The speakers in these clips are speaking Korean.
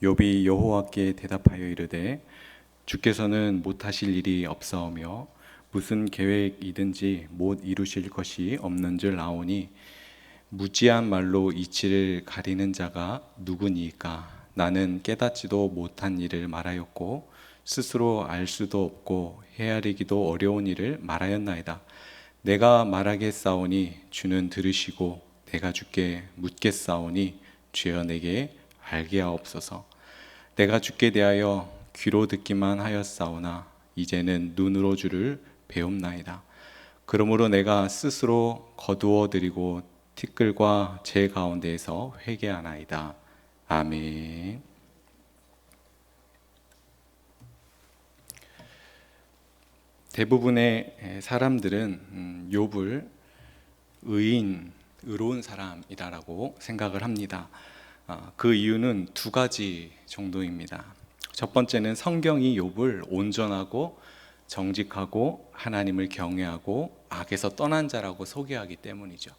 욥이 여호와께 대답하여 이르되 주께서는 못하실 일이 없사오며 무슨 계획이든지 못 이루실 것이 없는 줄 아오니 무지한 말로 이치를 가리는 자가 누구니이까. 나는 깨닫지도 못한 일을 말하였고 스스로 알 수도 없고 헤아리기도 어려운 일을 말하였나이다. 내가 말하겠사오니 주는 들으시고 내가 주께 묻겠사오니 주여 내게 알게 하옵소서. 내가 주께 대하여 귀로 듣기만 하였사오나 이제는 눈으로 주를 배움나이다. 그러므로 내가 스스로 거두어 드리고 티끌과 제 가운데에서 회개하나이다. 아멘. 대부분의 사람들은 욥을 의로운 사람이라고 생각을 합니다. 그 이유는 두 가지 정도입니다. 첫 번째는 성경이 욥을 온전하고 정직하고 하나님을 경외하고 악에서 떠난 자라고 소개하기 때문이죠.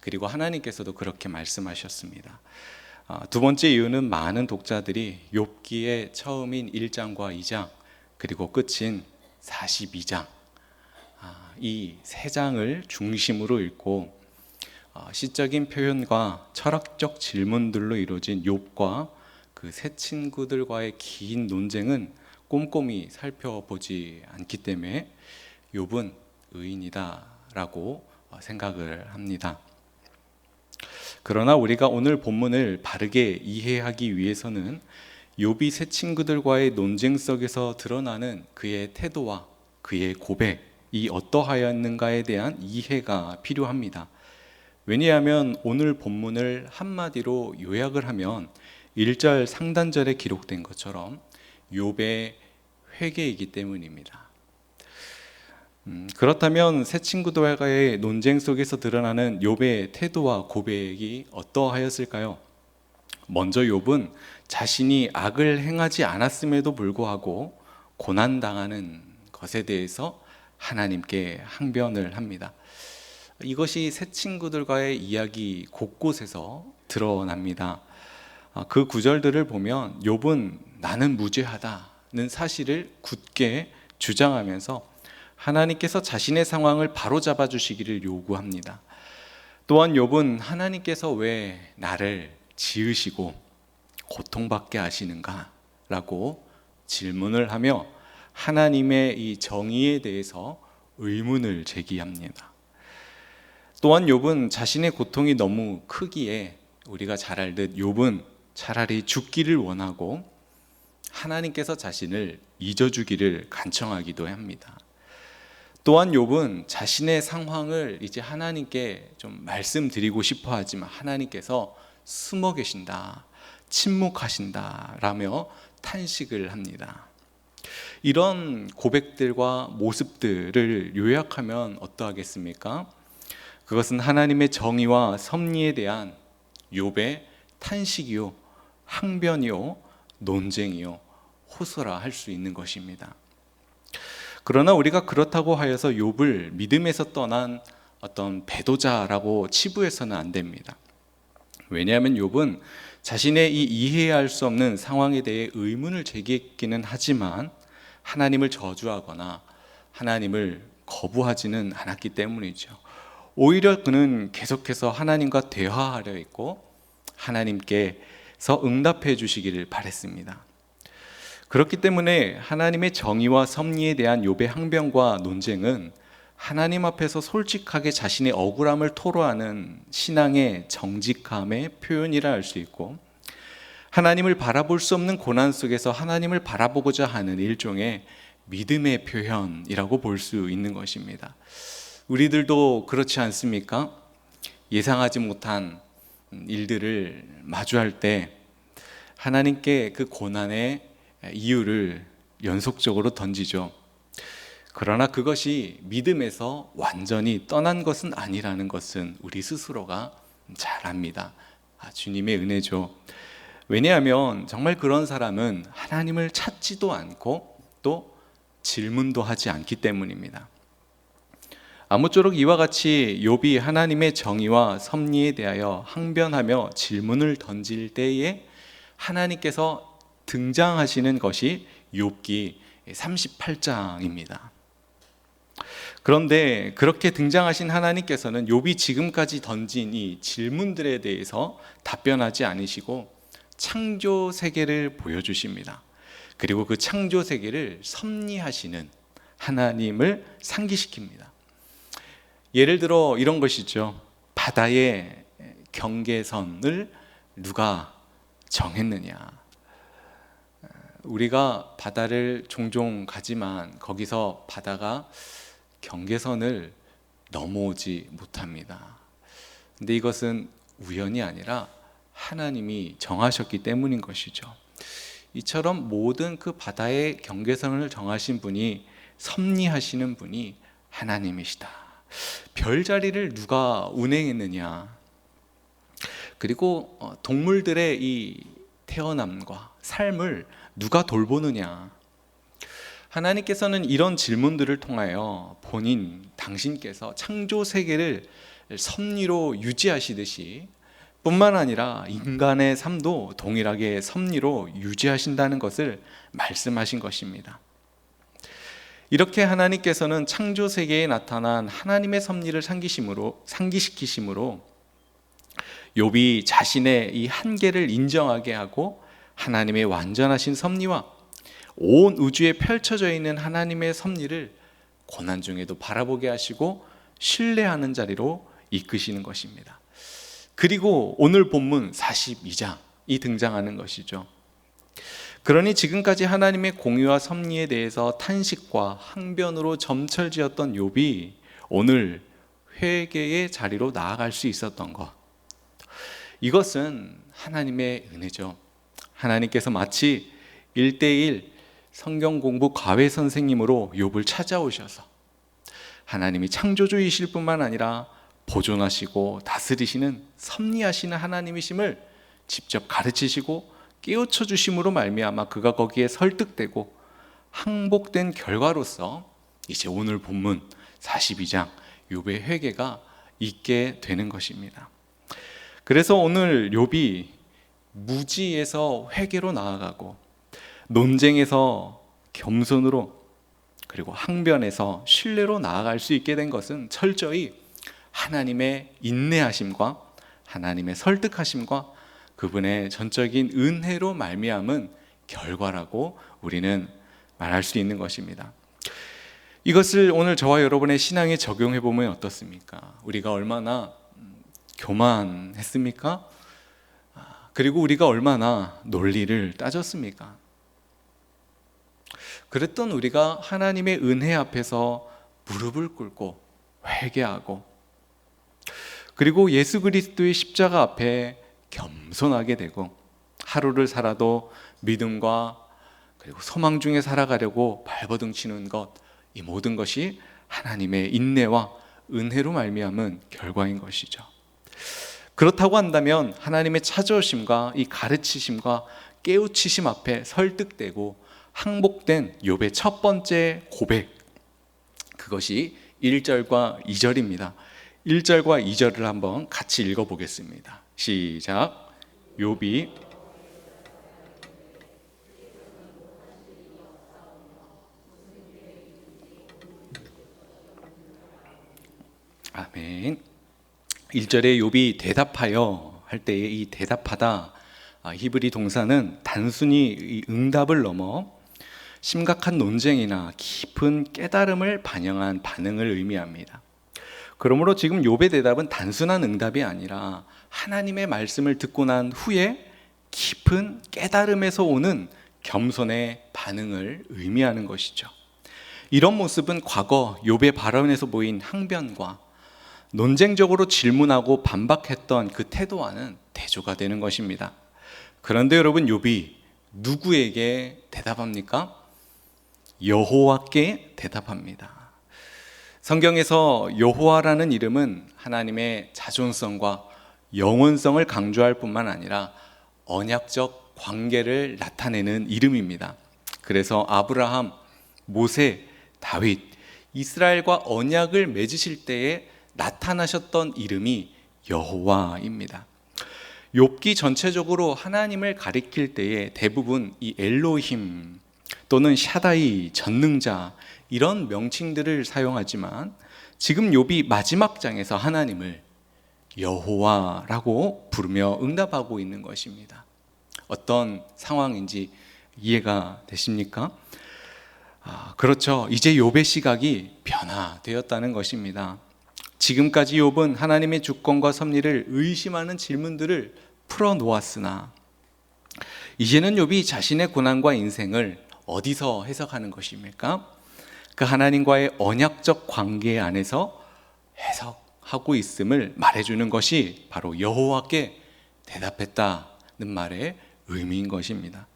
그리고 하나님께서도 그렇게 말씀하셨습니다. 두 번째 이유는 많은 독자들이 욥기의 처음인 1장과 2장 그리고 끝인 42장 이 세 장을 중심으로 읽고 시적인 표현과 철학적 질문들로 이루어진 욥과 그 세 친구들과의 긴 논쟁은 꼼꼼히 살펴보지 않기 때문에 욥은 의인이다라고 생각을 합니다. 그러나 우리가 오늘 본문을 바르게 이해하기 위해서는 욥이 세 친구들과의 논쟁 속에서 드러나는 그의 태도와 그의 고백이 어떠하였는가에 대한 이해가 필요합니다. 왜냐하면 오늘 본문을 한마디로 요약을 하면 1절 상단절에 기록된 것처럼 욥의 회개이기 때문입니다. 그렇다면 세 친구들과의 논쟁 속에서 드러나는 욥의 태도와 고백이 어떠하였을까요? 먼저 욥은 자신이 악을 행하지 않았음에도 불구하고 고난당하는 것에 대해서 하나님께 항변을 합니다. 이것이 세 친구들과의 이야기 곳곳에서 드러납니다. 그 구절들을 보면 욥은 나는 무죄하다는 사실을 굳게 주장하면서 하나님께서 자신의 상황을 바로잡아 주시기를 요구합니다. 또한 욥은 하나님께서 왜 나를 지으시고 고통받게 하시는가? 라고 질문을 하며 하나님의 이 정의에 대해서 의문을 제기합니다. 또한 욥은 자신의 고통이 너무 크기에 우리가 잘 알듯 욥은 차라리 죽기를 원하고 하나님께서 자신을 잊어주기를 간청하기도 합니다. 또한 욥은 자신의 상황을 이제 하나님께 좀 말씀드리고 싶어 하지만 하나님께서 숨어 계신다, 침묵하신다 라며 탄식을 합니다. 이런 고백들과 모습들을 요약하면 어떠하겠습니까? 그것은 하나님의 정의와 섭리에 대한 욥의 탄식이요, 항변이요, 논쟁이요, 호소라 할 수 있는 것입니다. 그러나 우리가 그렇다고 하여서 욥을 믿음에서 떠난 어떤 배도자라고 치부해서는 안 됩니다. 왜냐하면 욥은 자신의 이 이해할 수 없는 상황에 대해 의문을 제기했기는 하지만 하나님을 저주하거나 하나님을 거부하지는 않았기 때문이죠. 오히려 그는 계속해서 하나님과 대화하려 했고 하나님께서 응답해 주시기를 바랬습니다. 그렇기 때문에 하나님의 정의와 섭리에 대한 욥의 항변과 논쟁은 하나님 앞에서 솔직하게 자신의 억울함을 토로하는 신앙의 정직함의 표현이라 할 수 있고, 하나님을 바라볼 수 없는 고난 속에서 하나님을 바라보고자 하는 일종의 믿음의 표현이라고 볼 수 있는 것입니다. 우리들도 그렇지 않습니까? 예상하지 못한 일들을 마주할 때 하나님께 그 고난의 이유를 연속적으로 던지죠. 그러나 그것이 믿음에서 완전히 떠난 것은 아니라는 것은 우리 스스로가 잘 압니다. 주님의 은혜죠. 왜냐하면 정말 그런 사람은 하나님을 찾지도 않고 또 질문도 하지 않기 때문입니다. 아무쪼록 이와 같이 욥이 하나님의 정의와 섭리에 대하여 항변하며 질문을 던질 때에 하나님께서 등장하시는 것이 욥기 38장입니다. 그런데 그렇게 등장하신 하나님께서는 욥이 지금까지 던진 이 질문들에 대해서 답변하지 않으시고 창조 세계를 보여주십니다. 그리고 그 창조 세계를 섭리하시는 하나님을 상기시킵니다. 예를 들어 이런 것이죠. 바다의 경계선을 누가 정했느냐. 우리가 바다를 종종 가지만 거기서 바다가 경계선을 넘어오지 못합니다. 근데 이것은 우연이 아니라 하나님이 정하셨기 때문인 것이죠. 이처럼 모든 그 바다의 경계선을 정하신 분이, 섭리하시는 분이 하나님이시다. 별자리를 누가 운행했느냐. 그리고 동물들의 이 태어남과 삶을 누가 돌보느냐. 하나님께서는 이런 질문들을 통하여 당신께서 창조 세계를 섭리로 유지하시듯이 뿐만 아니라 인간의 삶도 동일하게 섭리로 유지하신다는 것을 말씀하신 것입니다. 이렇게 하나님께서는 창조 세계에 나타난 하나님의 섭리를 상기시키심으로 욥이 자신의 이 한계를 인정하게 하고 하나님의 완전하신 섭리와 온 우주에 펼쳐져 있는 하나님의 섭리를 고난 중에도 바라보게 하시고 신뢰하는 자리로 이끄시는 것입니다. 그리고 오늘 본문 42장이 등장하는 것이죠. 그러니 지금까지 하나님의 공의와 섭리에 대해서 탄식과 항변으로 점철지었던 욥이 오늘 회개의 자리로 나아갈 수 있었던 것, 이것은 하나님의 은혜죠. 하나님께서 마치 1:1 성경 공부 과외 선생님으로 욥을 찾아오셔서 하나님이 창조주이실 뿐만 아니라 보존하시고 다스리시는 섭리하시는 하나님이심을 직접 가르치시고 깨우쳐 주심으로 말미암아 그가 거기에 설득되고 항복된 결과로서 이제 오늘 본문 42장 욥의 회개가 있게 되는 것입니다. 그래서 오늘 욥이 무지에서 회개로 나아가고 논쟁에서 겸손으로, 그리고 항변에서 신뢰로 나아갈 수 있게 된 것은 철저히 하나님의 인내하심과 하나님의 설득하심과 그분의 전적인 은혜로 말미암은 결과라고 우리는 말할 수 있는 것입니다. 이것을 오늘 저와 여러분의 신앙에 적용해 보면 어떻습니까? 우리가 얼마나 교만했습니까? 그리고 우리가 얼마나 논리를 따졌습니까? 그랬던 우리가 하나님의 은혜 앞에서 무릎을 꿇고 회개하고, 그리고 예수 그리스도의 십자가 앞에 겸손하게 되고 하루를 살아도 믿음과 그리고 소망 중에 살아가려고 발버둥치는 것, 이 모든 것이 하나님의 인내와 은혜로 말미암은 결과인 것이죠. 그렇다고 한다면 하나님의 찾아오심과 이 가르치심과 깨우치심 앞에 설득되고 항복된 욥의 첫 번째 고백, 그것이 1절과 2절입니다. 1절과 2절을 한번 같이 읽어보겠습니다. 시작. 욥이 아멘. 1절에 욥이 대답하여 할 때에 이 대답하다, 히브리 동사는 단순히 응답을 넘어 심각한 논쟁이나 깊은 깨달음을 반영한 반응을 의미합니다. 그러므로 지금 욥의 대답은 단순한 응답이 아니라 하나님의 말씀을 듣고 난 후에 깊은 깨달음에서 오는 겸손의 반응을 의미하는 것이죠. 이런 모습은 과거 욥의 발언에서 보인 항변과 논쟁적으로 질문하고 반박했던 그 태도와는 대조가 되는 것입니다. 그런데 여러분, 욥이 누구에게 대답합니까? 여호와께 대답합니다. 성경에서 여호와라는 이름은 하나님의 자존성과 영원성을 강조할 뿐만 아니라 언약적 관계를 나타내는 이름입니다. 그래서 아브라함, 모세, 다윗, 이스라엘과 언약을 맺으실 때에 나타나셨던 이름이 여호와입니다. 욥기 전체적으로 하나님을 가리킬 때에 대부분 이 엘로힘 또는 샤다이, 전능자 이런 명칭들을 사용하지만 지금 욥이 마지막 장에서 하나님을 여호와라고 부르며 응답하고 있는 것입니다. 어떤 상황인지 이해가 되십니까? 그렇죠. 이제 욥의 시각이 변화되었다는 것입니다. 지금까지 욥은 하나님의 주권과 섭리를 의심하는 질문들을 풀어놓았으나 이제는 욥이 자신의 고난과 인생을 어디서 해석하는 것입니까? 그 하나님과의 언약적 관계 안에서 해석하고 있음을 말해주는 것이 바로 여호와께 대답했다는 말의 의미인 것입니다.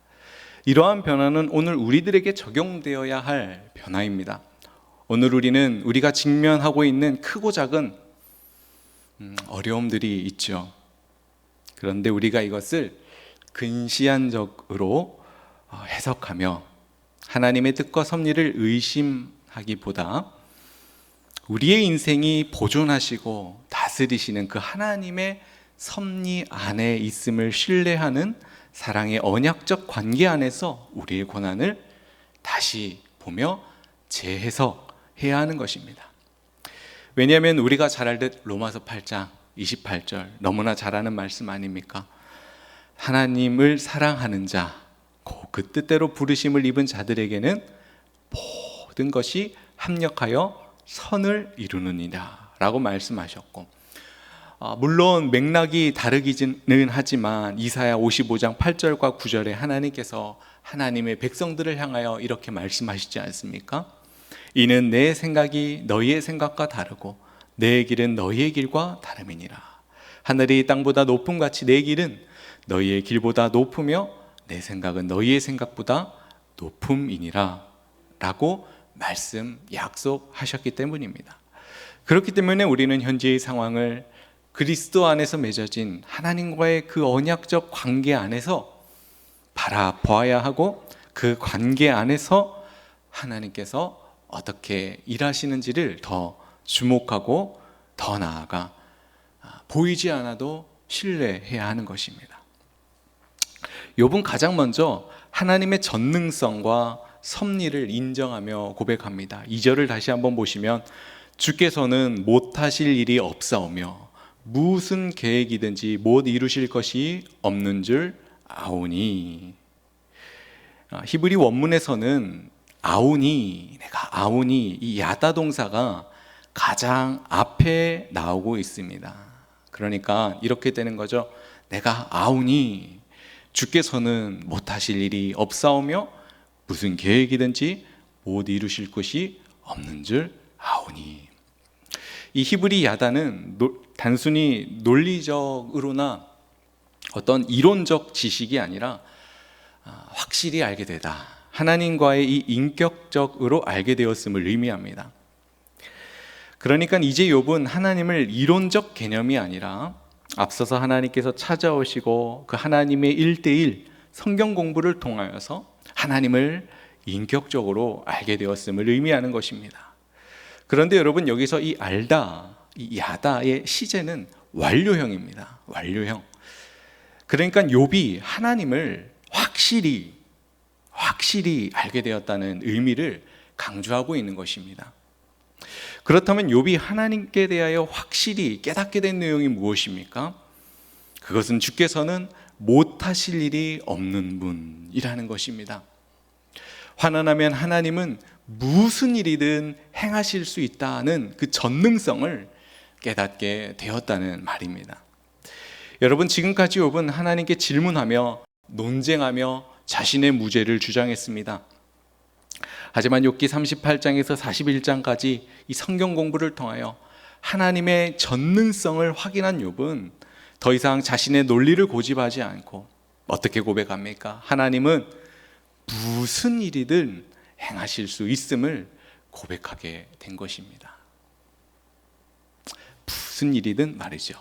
이러한 변화는 오늘 우리들에게 적용되어야 할 변화입니다. 오늘 우리가 직면하고 있는 크고 작은 어려움들이 있죠. 그런데 우리가 이것을 근시안적으로 해석하며 하나님의 뜻과 섭리를 의심하기보다 우리의 인생이 보존하시고 다스리시는 그 하나님의 섭리 안에 있음을 신뢰하는 사랑의 언약적 관계 안에서 우리의 고난을 다시 보며 재해석해야 하는 것입니다. 왜냐하면 우리가 잘 알듯 로마서 8장 28절 너무나 잘 아는 말씀 아닙니까? 하나님을 사랑하는 자, 그 뜻대로 부르심을 입은 자들에게는 모든 것이 합력하여 선을 이루느니라 라고 말씀하셨고, 물론 맥락이 다르기는 하지만 이사야 55장 8절과 9절에 하나님께서 하나님의 백성들을 향하여 이렇게 말씀하시지 않습니까? 이는 내 생각이 너희의 생각과 다르고 내 길은 너희의 길과 다름이니라. 하늘이 땅보다 높음 같이 내 길은 너희의 길보다 높으며 내 생각은 너희의 생각보다 높음이니라 라고 약속하셨기 때문입니다. 그렇기 때문에 우리는 현재의 상황을 그리스도 안에서 맺어진 하나님과의 그 언약적 관계 안에서 바라보아야 하고, 그 관계 안에서 하나님께서 어떻게 일하시는지를 더 주목하고 더 나아가 보이지 않아도 신뢰해야 하는 것입니다. 욥은 가장 먼저 하나님의 전능성과 섭리를 인정하며 고백합니다. 2절을 다시 한번 보시면 주께서는 못하실 일이 없사오며 무슨 계획이든지 못 이루실 것이 없는 줄 아오니. 히브리 원문에서는 내가 아오니 이 야다 동사가 가장 앞에 나오고 있습니다. 그러니까 이렇게 되는 거죠. 내가 아오니 주께서는 못하실 일이 없사오며 무슨 계획이든지 못 이루실 것이 없는 줄 아오니. 이 히브리 야다는 단순히 논리적으로나 어떤 이론적 지식이 아니라 확실히 알게 되다, 하나님과의 이 인격적으로 알게 되었음을 의미합니다. 그러니까 이제 욥은 하나님을 이론적 개념이 아니라 앞서서 하나님께서 찾아오시고 그 하나님의 1:1 성경 공부를 통하여서 하나님을 인격적으로 알게 되었음을 의미하는 것입니다. 그런데 여러분, 여기서 이 야다의 시제는 완료형입니다. 완료형. 그러니까 욥이 하나님을 확실히 알게 되었다는 의미를 강조하고 있는 것입니다. 그렇다면 욥이 하나님께 대하여 확실히 깨닫게 된 내용이 무엇입니까? 그것은 주께서는 못하실 일이 없는 분이라는 것입니다. 환난하면 하나님은 무슨 일이든 행하실 수 있다는 그 전능성을 깨닫게 되었다는 말입니다. 여러분, 지금까지 욥은 하나님께 질문하며 논쟁하며 자신의 무죄를 주장했습니다. 하지만 욥기 38장에서 41장까지 이 성경 공부를 통하여 하나님의 전능성을 확인한 욥은 더 이상 자신의 논리를 고집하지 않고 어떻게 고백합니까? 하나님은 무슨 일이든 행하실 수 있음을 고백하게 된 것입니다. 무슨 일이든 말이죠.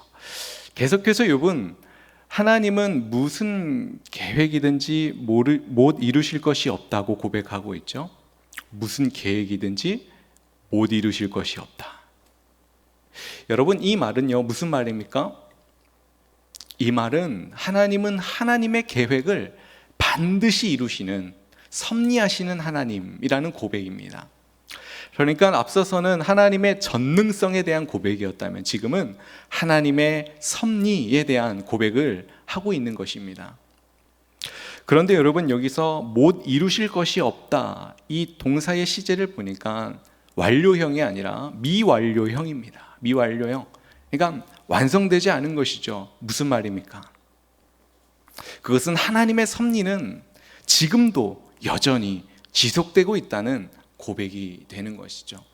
계속해서 욥은 하나님은 무슨 계획이든지 못 이루실 것이 없다고 고백하고 있죠. 무슨 계획이든지 못 이루실 것이 없다. 여러분, 이 말은요 무슨 말입니까? 이 말은 하나님은 하나님의 계획을 반드시 이루시는 섭리하시는 하나님이라는 고백입니다. 그러니까 앞서서는 하나님의 전능성에 대한 고백이었다면 지금은 하나님의 섭리에 대한 고백을 하고 있는 것입니다. 그런데 여러분, 여기서 못 이루실 것이 없다, 이 동사의 시제를 보니까 완료형이 아니라 미완료형입니다. 미완료형. 그러니까 완성되지 않은 것이죠. 무슨 말입니까? 그것은 하나님의 섭리는 지금도 여전히 지속되고 있다는 고백이 되는 것이죠.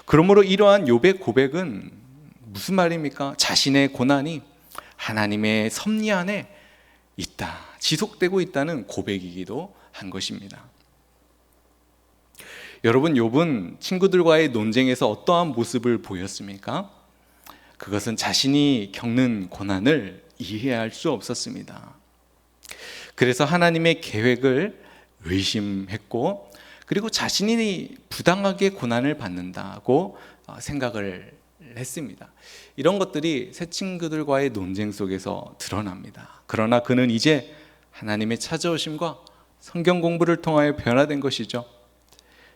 그러므로 이러한 욥의 고백은 무슨 말입니까? 자신의 고난이 하나님의 섭리 안에 있다, 지속되고 있다는 고백이기도 한 것입니다. 여러분, 욥은 친구들과의 논쟁에서 어떠한 모습을 보였습니까? 그것은 자신이 겪는 고난을 이해할 수 없었습니다. 그래서 하나님의 계획을 의심했고, 그리고 자신이 부당하게 고난을 받는다고 생각을 했습니다. 이런 것들이 새 친구들과의 논쟁 속에서 드러납니다. 그러나 그는 이제 하나님의 찾아오심과 성경 공부를 통하여 변화된 것이죠.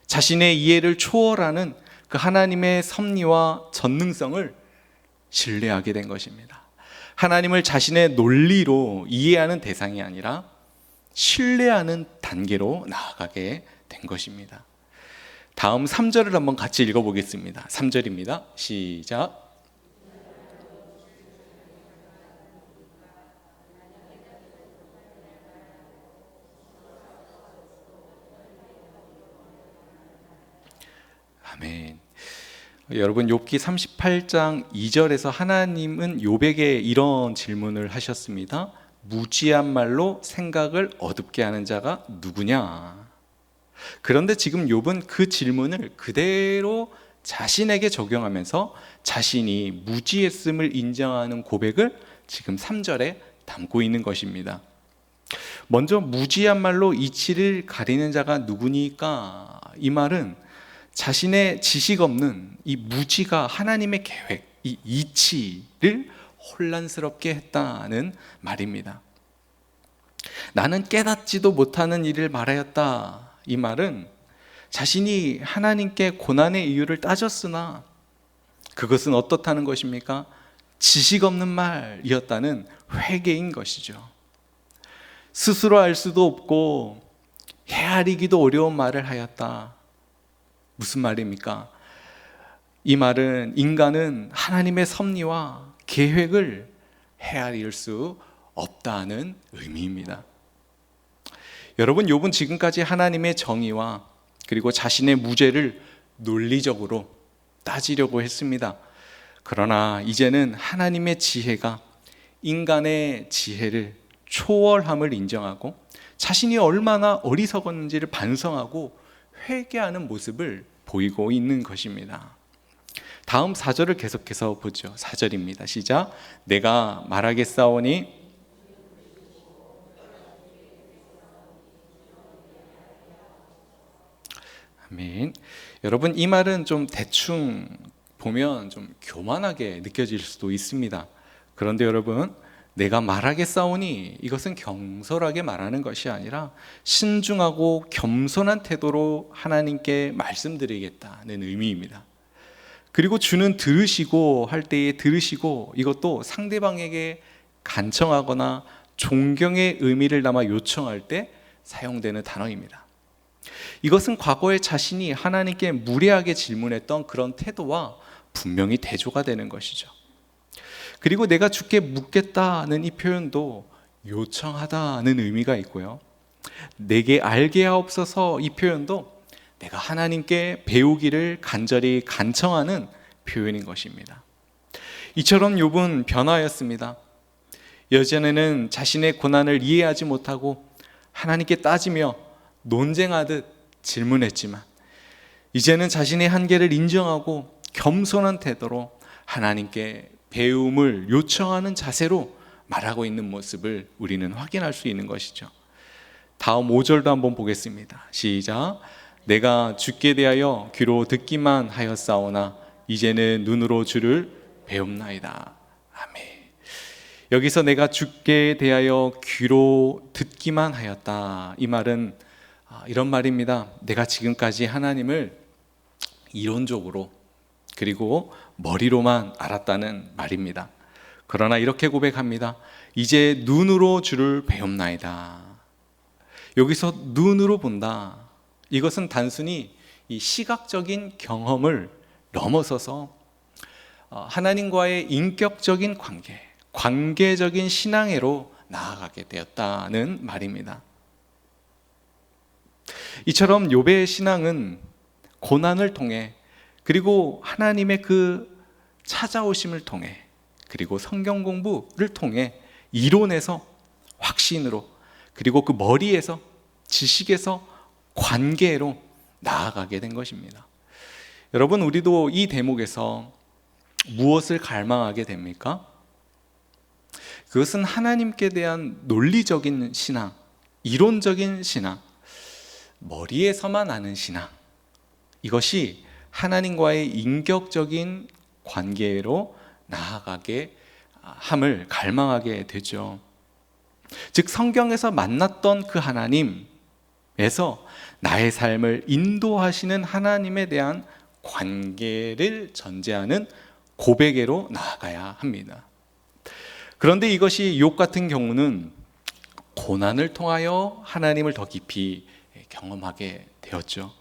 자신의 이해를 초월하는 그 하나님의 섭리와 전능성을 신뢰하게 된 것입니다. 하나님을 자신의 논리로 이해하는 대상이 아니라 신뢰하는 단계로 나아가게 된 것입니다. 다음 3절을 한번 같이 읽어보겠습니다. 3절입니다. 시작. 아멘. 여러분, 욥기 38장 2절에서 하나님은 욥에게 이런 질문을 하셨습니다. 무지한 말로 생각을 어둡게 하는 자가 누구냐? 그런데 지금 욥은 그 질문을 그대로 자신에게 적용하면서 자신이 무지했음을 인정하는 고백을 지금 3절에 담고 있는 것입니다. 먼저 무지한 말로 이치를 가리는 자가 누구니까, 이 말은 자신의 지식 없는 이 무지가 하나님의 계획, 이 이치를 혼란스럽게 했다는 말입니다. 나는 깨닫지도 못하는 일을 말하였다, 이 말은 자신이 하나님께 고난의 이유를 따졌으나 그것은 어떻다는 것입니까? 지식 없는 말이었다는 회개인 것이죠. 스스로 알 수도 없고 헤아리기도 어려운 말을 하였다. 무슨 말입니까? 이 말은 인간은 하나님의 섭리와 계획을 헤아릴 수 없다는 의미입니다. 여러분, 욥은 지금까지 하나님의 정의와 그리고 자신의 무죄를 논리적으로 따지려고 했습니다. 그러나 이제는 하나님의 지혜가 인간의 지혜를 초월함을 인정하고 자신이 얼마나 어리석었는지를 반성하고 회개하는 모습을 보이고 있는 것입니다. 다음 4절을 계속해서 보죠. 4절입니다. 시작. 내가 말하겠사오니 아멘. 여러분, 이 말은 좀 대충 보면 좀 교만하게 느껴질 수도 있습니다. 그런데 여러분, 내가 말하겠사오니 이것은 경솔하게 말하는 것이 아니라 신중하고 겸손한 태도로 하나님께 말씀드리겠다는 의미입니다. 그리고 주는 들으시고 할 때에 들으시고, 이것도 상대방에게 간청하거나 존경의 의미를 담아 요청할 때 사용되는 단어입니다. 이것은 과거에 자신이 하나님께 무례하게 질문했던 그런 태도와 분명히 대조가 되는 것이죠. 그리고 내가 주께 묻겠다는 이 표현도 요청하다는 의미가 있고요, 내게 알게 하옵소서 이 표현도 내가 하나님께 배우기를 간절히 간청하는 표현인 것입니다. 이처럼 욥은 변화하였습니다. 예전에는 자신의 고난을 이해하지 못하고 하나님께 따지며 논쟁하듯 질문했지만 이제는 자신의 한계를 인정하고 겸손한 태도로 하나님께 배움을 요청하는 자세로 말하고 있는 모습을 우리는 확인할 수 있는 것이죠. 다음 5절도 한번 보겠습니다. 시작. 내가 주께 대하여 귀로 듣기만 하였사오나 이제는 눈으로 주를 배움나이다. 아멘. 여기서 내가 주께 대하여 귀로 듣기만 하였다. 이 말은 이런 말입니다. 내가 지금까지 하나님을 이론적으로 그리고 머리로만 알았다는 말입니다. 그러나 이렇게 고백합니다. 이제 눈으로 주를 배움나이다. 여기서 눈으로 본다. 이것은 단순히 이 시각적인 경험을 넘어서서 하나님과의 인격적인 관계, 관계적인 신앙으로 나아가게 되었다는 말입니다. 이처럼 욥의 신앙은 고난을 통해 그리고 하나님의 그 찾아오심을 통해 그리고 성경 공부를 통해 이론에서 확신으로 그리고 그 머리에서 지식에서 관계로 나아가게 된 것입니다. 여러분, 우리도 이 대목에서 무엇을 갈망하게 됩니까? 그것은 하나님께 대한 논리적인 신앙, 이론적인 신앙, 머리에서만 아는 신앙, 이것이 하나님과의 인격적인 관계로 나아가게 함을 갈망하게 되죠. 즉 성경에서 만났던 그 하나님에서 나의 삶을 인도하시는 하나님에 대한 관계를 전제하는 고백으로 나아가야 합니다. 그런데 이것이 욥 같은 경우는 고난을 통하여 하나님을 더 깊이 경험하게 되었죠.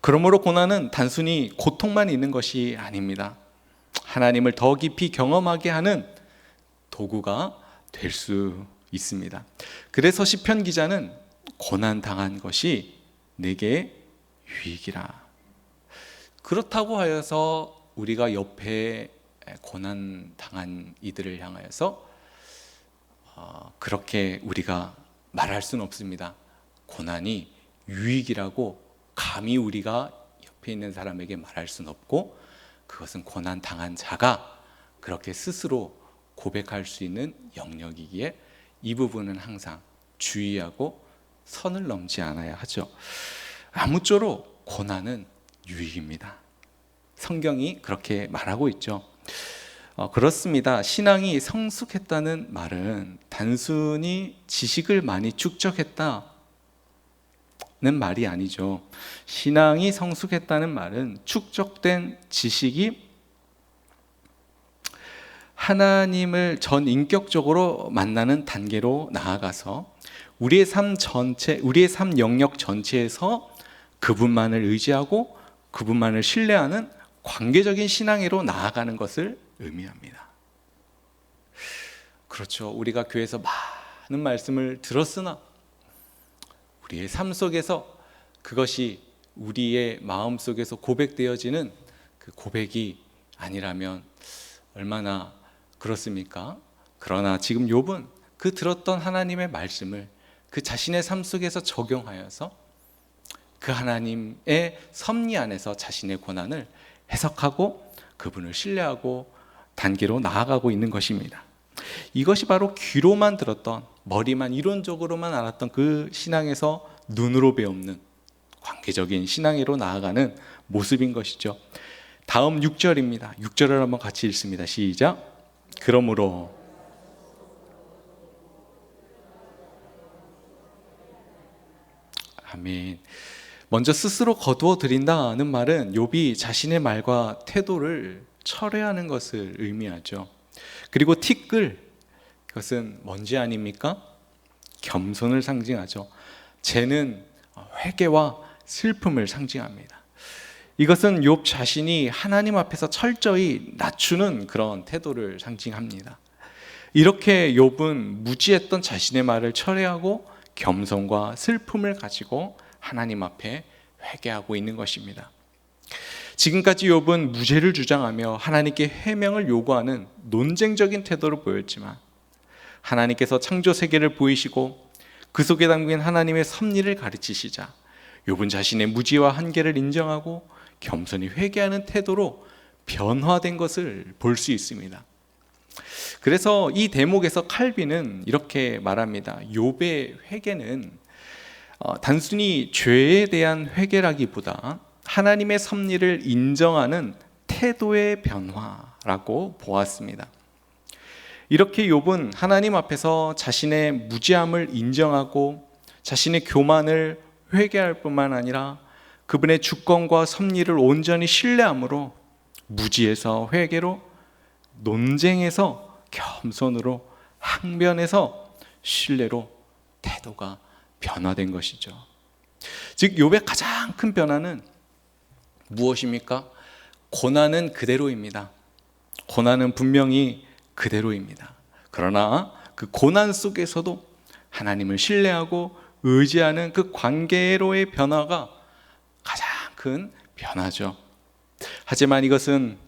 그러므로 고난은 단순히 고통만 있는 것이 아닙니다. 하나님을 더 깊이 경험하게 하는 도구가 될 수 있습니다. 그래서 시편 기자는 고난 당한 것이 내게 유익이라. 그렇다고 하여서 우리가 옆에 고난 당한 이들을 향하여서 그렇게 우리가 말할 수는 없습니다. 고난이 유익이라고 감히 우리가 옆에 있는 사람에게 말할 수는 없고, 그것은 고난 당한 자가 그렇게 스스로 고백할 수 있는 영역이기에 이 부분은 항상 주의하고 선을 넘지 않아야 하죠. 아무쪼록 고난은 유익입니다. 성경이 그렇게 말하고 있죠. 그렇습니다. 신앙이 성숙했다는 말은 단순히 지식을 많이 축적했다는 말이 아니죠. 신앙이 성숙했다는 말은 축적된 지식이 하나님을 전 인격적으로 만나는 단계로 나아가서 우리의 삶 전체, 우리의 삶 영역 전체에서 그분만을 의지하고 그분만을 신뢰하는 관계적인 신앙으로 나아가는 것을 의미합니다. 그렇죠. 우리가 교회에서 많은 말씀을 들었으나 우리의 삶 속에서 그것이 우리의 마음 속에서 고백되어지는 그 고백이 아니라면 얼마나 그렇습니까? 그러나 지금 욥은 그 들었던 하나님의 말씀을 그 자신의 삶 속에서 적용하여서 그 하나님의 섭리 안에서 자신의 고난을 해석하고 그분을 신뢰하고 단계로 나아가고 있는 것입니다. 이것이 바로 귀로만 들었던, 머리만 이론적으로만 알았던 그 신앙에서 눈으로 배우는 관계적인 신앙으로 나아가는 모습인 것이죠. 다음 6절입니다. 6절을 한번 같이 읽습니다. 시작. 그러므로 아멘. 먼저 스스로 거두어 드린다는 말은 욥이 자신의 말과 태도를 철회하는 것을 의미하죠. 그리고 티끌, 그것은 뭔지 아닙니까? 겸손을 상징하죠. 쟤는 회개와 슬픔을 상징합니다. 이것은 욥 자신이 하나님 앞에서 철저히 낮추는 그런 태도를 상징합니다. 이렇게 욥은 무지했던 자신의 말을 철회하고 겸손과 슬픔을 가지고 하나님 앞에 회개하고 있는 것입니다. 지금까지 욥은 무죄를 주장하며 하나님께 해명을 요구하는 논쟁적인 태도를 보였지만 하나님께서 창조 세계를 보이시고 그 속에 담긴 하나님의 섭리를 가르치시자 욥은 자신의 무지와 한계를 인정하고 겸손히 회개하는 태도로 변화된 것을 볼 수 있습니다. 그래서 이 대목에서 칼빈은 이렇게 말합니다. 욥의 회개는 단순히 죄에 대한 회개라기보다 하나님의 섭리를 인정하는 태도의 변화라고 보았습니다. 이렇게 욥은 하나님 앞에서 자신의 무지함을 인정하고 자신의 교만을 회개할 뿐만 아니라 그분의 주권과 섭리를 온전히 신뢰함으로 무지에서 회개로, 논쟁에서 겸손으로, 항변에서 신뢰로 태도가 변화된 것이죠. 즉 욥의 가장 큰 변화는 무엇입니까? 고난은 그대로입니다. 고난은 분명히 그대로입니다. 그러나 그 고난 속에서도 하나님을 신뢰하고 의지하는 그 관계로의 변화가 가장 큰 변화죠. 하지만 이것은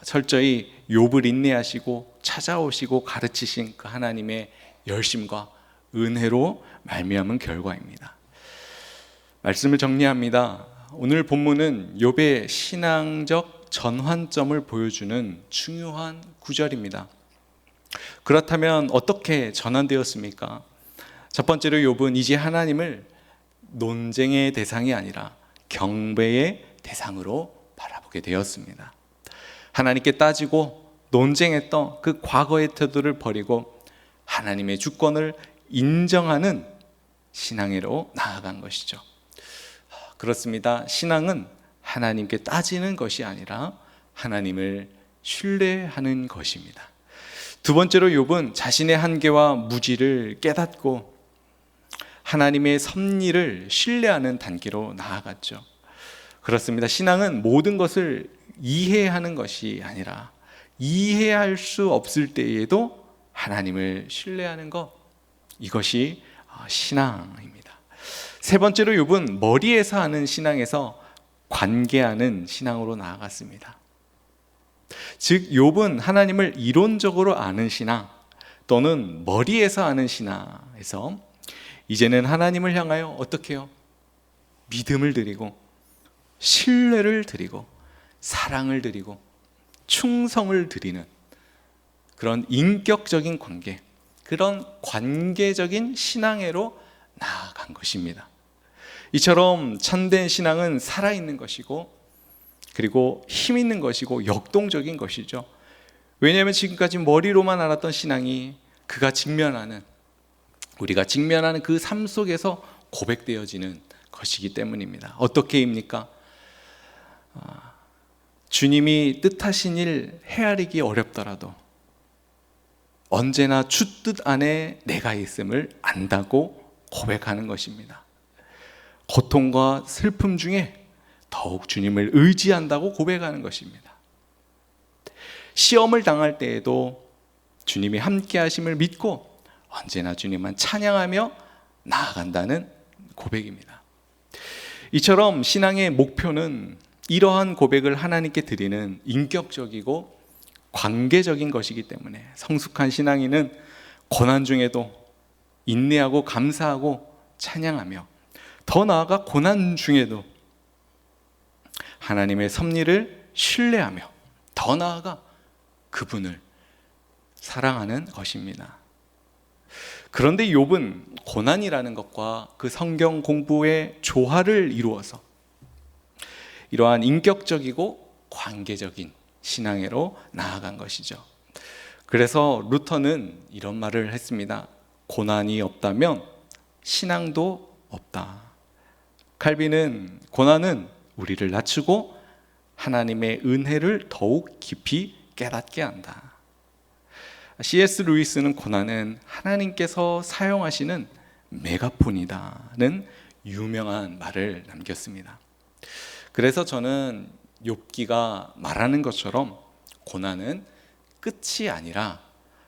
철저히 욥을 인내하시고 찾아오시고 가르치신 그 하나님의 열심과 은혜로 말미암은 결과입니다. 말씀을 정리합니다. 오늘 본문은 욥의 신앙적 전환점을 보여주는 중요한 구절입니다. 그렇다면 어떻게 전환되었습니까? 첫 번째로 욥은 이제 하나님을 논쟁의 대상이 아니라 경배의 대상으로 바라보게 되었습니다. 하나님께 따지고 논쟁했던 그 과거의 태도를 버리고 하나님의 주권을 인정하는 신앙으로 나아간 것이죠. 그렇습니다. 신앙은 하나님께 따지는 것이 아니라 하나님을 신뢰하는 것입니다. 두 번째로 욥은 자신의 한계와 무지를 깨닫고 하나님의 섭리를 신뢰하는 단계로 나아갔죠. 그렇습니다. 신앙은 모든 것을 이해하는 것이 아니라 이해할 수 없을 때에도 하나님을 신뢰하는 것, 이것이 신앙입니다. 세 번째로 욥은 머리에서 하는 신앙에서 관계하는 신앙으로 나아갔습니다. 즉 욥은 하나님을 이론적으로 아는 신앙 또는 머리에서 아는 신앙에서 이제는 하나님을 향하여 어떻게 해요? 믿음을 드리고 신뢰를 드리고 사랑을 드리고 충성을 드리는 그런 인격적인 관계, 그런 관계적인 신앙으로 나아간 것입니다. 이처럼 참된 신앙은 살아있는 것이고 그리고 힘 있는 것이고 역동적인 것이죠. 왜냐하면 지금까지 머리로만 알았던 신앙이 우리가 직면하는 그 삶 속에서 고백되어지는 것이기 때문입니다. 어떻게입니까? 주님이 뜻하신 일 헤아리기 어렵더라도 언제나 주 뜻 안에 내가 있음을 안다고 고백하는 것입니다. 고통과 슬픔 중에 더욱 주님을 의지한다고 고백하는 것입니다. 시험을 당할 때에도 주님이 함께 하심을 믿고 언제나 주님만 찬양하며 나아간다는 고백입니다. 이처럼 신앙의 목표는 이러한 고백을 하나님께 드리는 인격적이고 관계적인 것이기 때문에 성숙한 신앙인은 고난 중에도 인내하고 감사하고 찬양하며 더 나아가 고난 중에도 하나님의 섭리를 신뢰하며 더 나아가 그분을 사랑하는 것입니다. 그런데 욥은 고난이라는 것과 그 성경 공부의 조화를 이루어서 이러한 인격적이고 관계적인 신앙으로 나아간 것이죠. 그래서 루터는 이런 말을 했습니다. 고난이 없다면 신앙도 없다. 칼빈은 고난은 우리를 낮추고 하나님의 은혜를 더욱 깊이 깨닫게 한다. C.S. 루이스는 고난은 하나님께서 사용하시는 메가폰이다는 유명한 말을 남겼습니다. 그래서 저는 욥기가 말하는 것처럼 고난은 끝이 아니라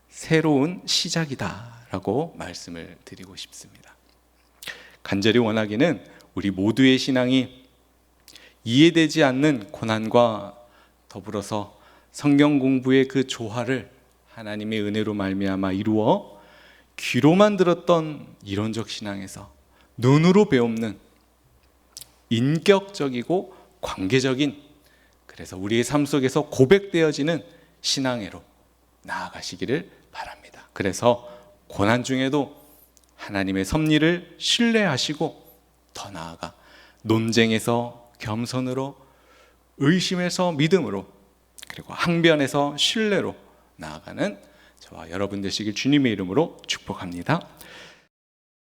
새로운 시작이다라고 말씀을 드리고 싶습니다. 간절히 원하기는 우리 모두의 신앙이 이해되지 않는 고난과 더불어서 성경 공부의 그 조화를 하나님의 은혜로 말미암아 이루어 귀로만 들었던 이론적 신앙에서 눈으로 배움는 인격적이고 관계적인, 그래서 우리의 삶 속에서 고백되어지는 신앙으로 나아가시기를 바랍니다. 그래서 고난 중에도 하나님의 섭리를 신뢰하시고 더 나아가 논쟁에서 겸손으로, 의심에서 믿음으로, 그리고 항변에서 신뢰로 나아가는 저와 여러분 되시길 주님의 이름으로 축복합니다.